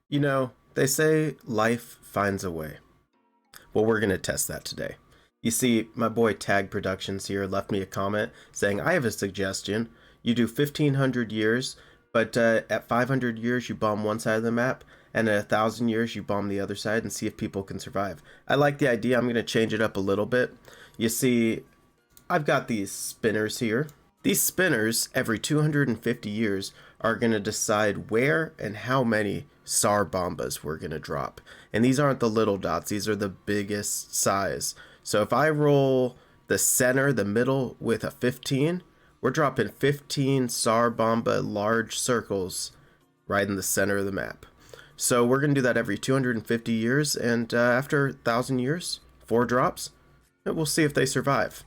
You know, they say life finds a way. Well, we're going to test that today. You see, my boy Tag Productions here left me a comment saying, I have a suggestion. You do 1500 years, but at 500 years, you bomb one side of the map, and at 1000 years, you bomb the other side and see if people can survive. I like the idea. I'm going to change it up a little bit. You see, I've got these spinners here. These spinners, every 250 years, are going to decide where and how many SAR bombas we're going to drop. And these aren't the little dots, these are the biggest size. So if I roll the center, the middle with a 15, we're dropping 15 SAR bomba large circles right in the center of the map. So we're going to do that every 250 years, and after 1,000 years, 4 drops, and we'll see if they survive.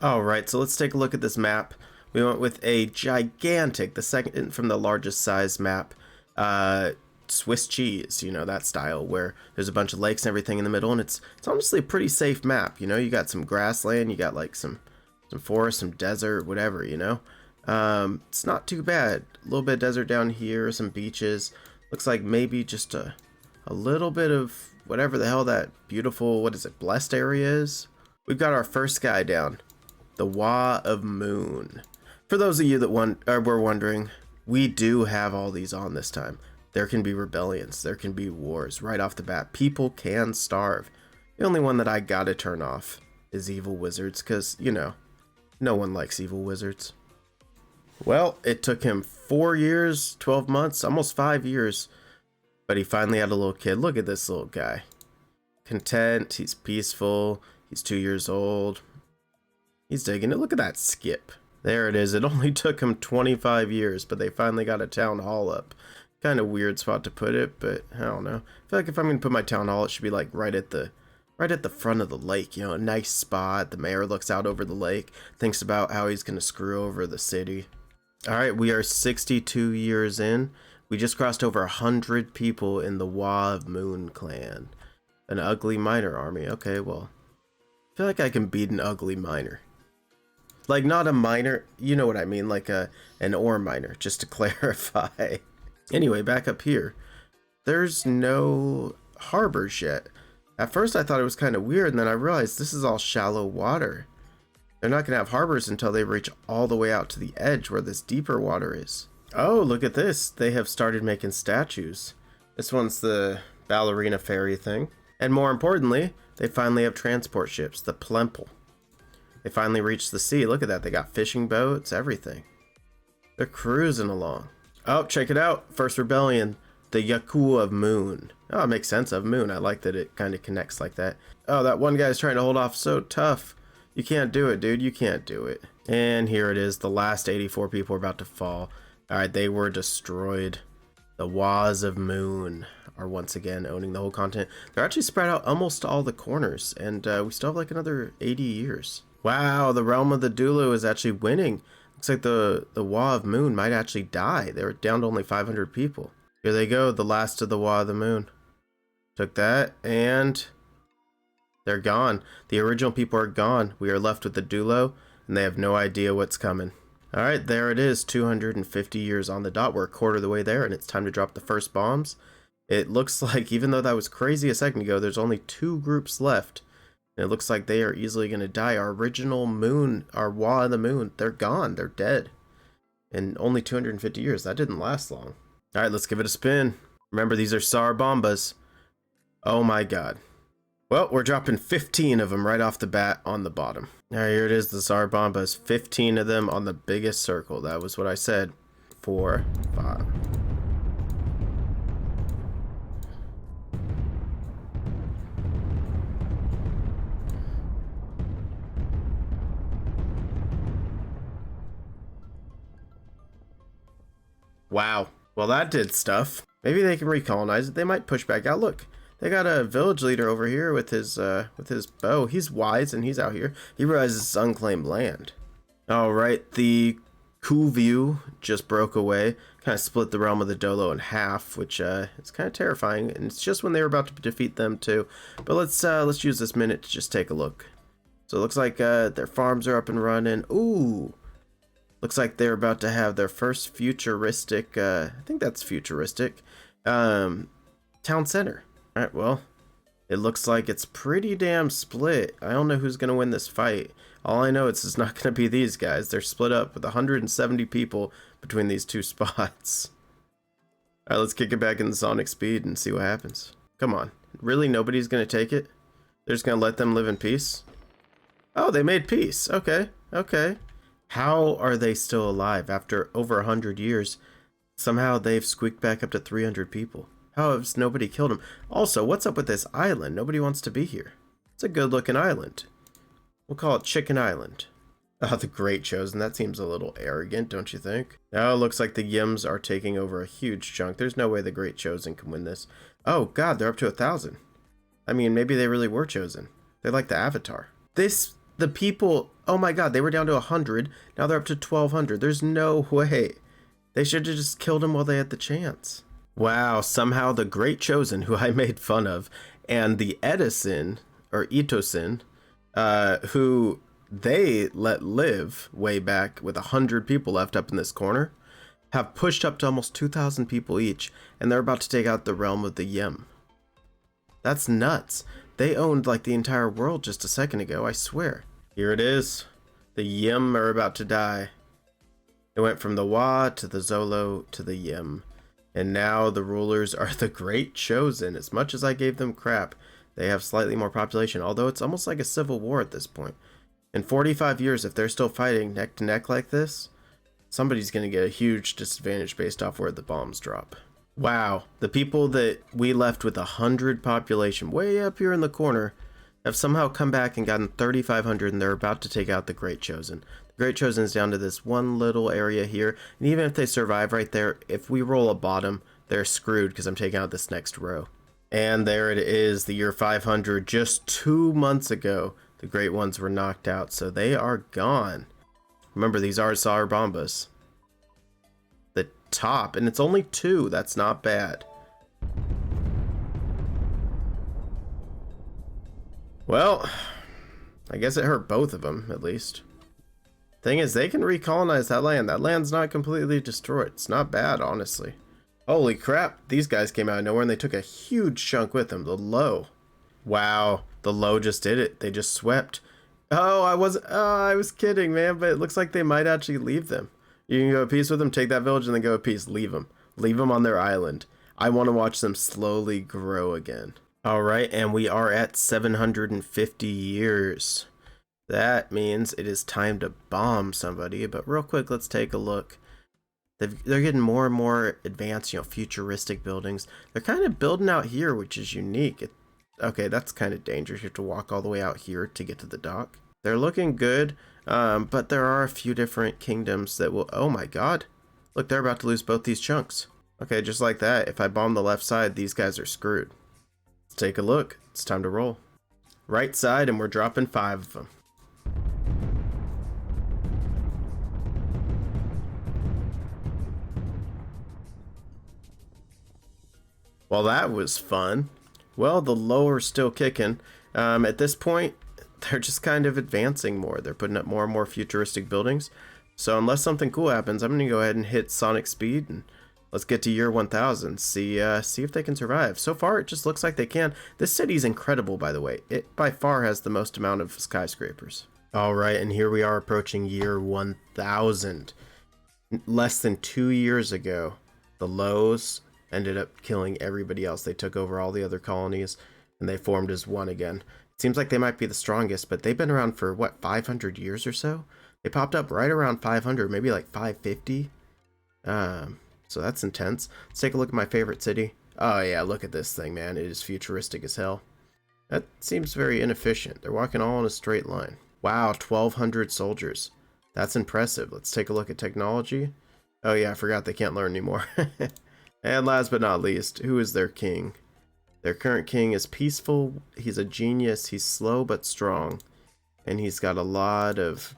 Alright, so let's take a look at this map. We went with a gigantic, the second from the largest size map, Swiss cheese, you know, that style, where there's a bunch of lakes and everything in the middle, and it's honestly a pretty safe map. You know, you got some grassland, you got like some forest, some desert, whatever, you know. It's not too bad. A little bit of desert down here, some beaches. Looks like maybe just a little bit of whatever the hell that beautiful, what is it, blessed area is. We've got our first guy down, the Wa of Moon. For those of you that were wondering, we do have all these on this time. There can be rebellions, there can be wars right off the bat. People can starve. The only one that I gotta turn off is evil wizards, because, you know, no one likes evil wizards. Well, it took him 4 years, 12 months, almost 5 years, but he finally had a little kid. Look at this little guy. Content, he's peaceful, he's 2 years old. He's digging it. Look at that skip. There it is. It only took him 25 years, but they finally got a town hall up. Kind of weird spot to put it, but I don't know. I feel like if I'm gonna put my town hall, it should be like right at the front of the lake. You know, a nice spot. The mayor looks out over the lake, thinks about how he's gonna screw over the city. All right, we are 62 years in. We just crossed over 100 people in the Wa of Moon clan. An ugly miner army. Okay, well, I feel like I can beat an ugly miner. Like, not a miner, you know what I mean, like an ore miner, just to clarify. Anyway, back up here, there's no harbors yet. At first I thought it was kind of weird, and then I realized this is all shallow water. They're not gonna have harbors until they reach all the way out to the edge where this deeper water is. Oh, look at this. They have started making statues. This one's the ballerina fairy thing. And more importantly, they finally have transport ships, the Plemple. They finally reached the sea. Look at that. They got fishing boats, everything. They're cruising along. Oh, check it out. First rebellion, the Yaku of Moon. Oh, it makes sense, of Moon. I like that it kind of connects like that. Oh, that one guy's trying to hold off so tough. You can't do it, dude. You can't do it. And here it is. The last 84 people are about to fall. All right, they were destroyed. The Was of Moon are once again owning the whole continent. They're actually spread out almost to all the corners, and we still have like another 80 years. Wow, the Realm of the Dulu is actually winning. Looks like the Wa of Moon might actually die. They were down to only 500 people. Here they go, the last of the Wa of the Moon. Took that, and they're gone. The original people are gone. We are left with the Dulo, and they have no idea what's coming. All right, there it is, 250 years on the dot. We're a quarter of the way there, and it's time to drop the first bombs. It looks like, even though that was crazy a second ago, there's only 2 groups left. And it looks like they are easily going to die. Our original moon, our Wa of the Moon, they're gone. They're dead. In only 250 years. That didn't last long. All right, let's give it a spin. Remember, these are SAR bombas. Oh my god. Well, we're dropping 15 of them right off the bat on the bottom. All right, here it is, the SAR bombas. 15 of them on the biggest circle. That was what I said. 4, 5. Wow. Well, that did stuff. Maybe they can recolonize it. They might push back out. Look, they got a village leader over here with his bow. He's wise and he's out here. He realizes it's unclaimed land. All right, the Kuvu just broke away. Kind of split the realm of the Dolo in half, which is kind of terrifying. And it's just when they were about to defeat them too. But let's use this minute to just take a look. So it looks like their farms are up and running. Ooh. Looks like they're about to have their first futuristic, I think that's futuristic, town center. All right, well, it looks like it's pretty damn split. I don't know who's going to win this fight. All I know is it's not going to be these guys. They're split up with 170 people between these two spots. All right, let's kick it back in the Sonic Speed and see what happens. Come on. Really, nobody's going to take it? They're just going to let them live in peace? Oh, they made peace. Okay, okay. How are they still alive after over 100 years? Somehow they've squeaked back up to 300 people. How has nobody killed them? Also, what's up with this island? Nobody wants to be here. It's a good looking island. We'll call it Chicken Island. Oh, the Great Chosen. That seems a little arrogant, don't you think? Now it looks like the Yims are taking over a huge chunk. There's no way the Great Chosen can win this. Oh, God, they're up to 1,000. I mean, maybe they really were chosen. They're like the Avatar. The people, oh my God, they were down to 100. Now they're up to 1,200. There's no way. They should have just killed them while they had the chance. Wow, somehow the Great Chosen, who I made fun of, and the Edison, or Itosin, who they let live way back with 100 people left up in this corner, have pushed up to almost 2,000 people each, and they're about to take out the realm of the Yim. That's nuts. They owned like the entire world just a second ago, I swear. Here it is. The Yim are about to die. It went from the Wa to the Zolo to the Yim. And now the rulers are the Great Chosen. As much as I gave them crap, they have slightly more population, although it's almost like a civil war at this point. In 45 years, if they're still fighting neck to neck like this, somebody's going to get a huge disadvantage based off where the bombs drop. Wow, the people that we left with 100 population way up here in the corner have somehow come back and gotten 3,500, and they're about to take out the Great Chosen. The Great Chosen is down to this one little area here, and even if they survive right there, if we roll a bottom, they're screwed because I'm taking out this next row. And there it is, the year 500. Just 2 months ago, the Great Ones were knocked out, so they are gone. Remember, these are Tsar Bombas. The top, and it's only 2. That's not bad. Well, I guess it hurt both of them, at least. Thing is, they can recolonize that land. That land's not completely destroyed. It's not bad, honestly. Holy crap, these guys came out of nowhere and they took a huge chunk with them. The Low. Wow, the Low just did it. They just swept. Oh, I was kidding, man, but it looks like they might actually leave them. You can go at peace with them, take that village, and then go at peace. Leave them. Leave them on their island. I want to watch them slowly grow again. All right, and we are at 750 years. That means it is time to bomb somebody. But real quick, let's take a look. They're getting more and more advanced, futuristic buildings. They're kind of building out here, which is unique. Okay, that's kind of dangerous. You have to walk all the way out here to get to the dock. They're looking good, but there are a few different kingdoms that will... Oh my God. Look, they're about to lose both these chunks. Okay, just like that. If I bomb the left side, these guys are screwed. Let's take a look. It's time to roll. Right side, and we're dropping 5 of them. Well, that was fun. Well, the Low are still kicking. At this point, they're just kind of advancing more. They're putting up more and more futuristic buildings. So unless something cool happens, I'm going to go ahead and hit Sonic Speed and let's get to year 1000. See if they can survive. So far, it just looks like they can. This city's incredible, by the way. It by far has the most amount of skyscrapers. All right, and here we are approaching year 1000. Less than 2 years ago, the Lows ended up killing everybody else. They took over all the other colonies and they formed as one again. It seems like they might be the strongest, but they've been around for what, 500 years or so? They popped up right around 500, maybe like 550. So that's intense. Let's take a look at my favorite city. Oh yeah, look at this thing, man. It is futuristic as hell. That seems very inefficient. They're walking all in a straight line. Wow, 1,200 soldiers. That's impressive. Let's take a look at technology. Oh yeah, I forgot they can't learn anymore. And last but not least, who is their king? Their current king is peaceful. He's a genius. He's slow but strong, and he's got a lot of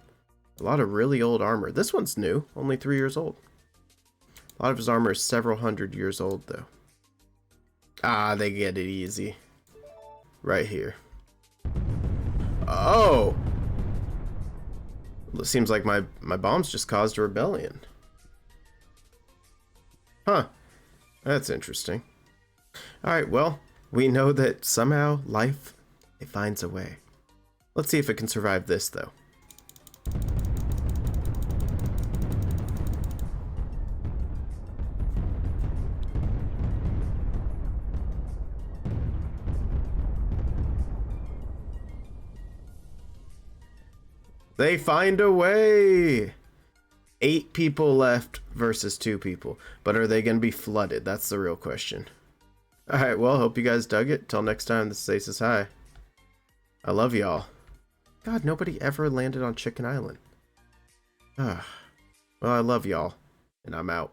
really old armor. This one's new, only 3 years old. A lot of his armor is several hundred years old, though. Ah, they get it easy. Right here. Oh! It seems like my bombs just caused a rebellion. Huh. That's interesting. Alright, well, we know that somehow life, it finds a way. Let's see if it can survive this, though. They find a way! 8 people left versus 2 people. But are they going to be flooded? That's the real question. Alright, well, hope you guys dug it. Till next time, this is Ace is High. I love y'all. God, nobody ever landed on Chicken Island. Well, I love y'all, and I'm out.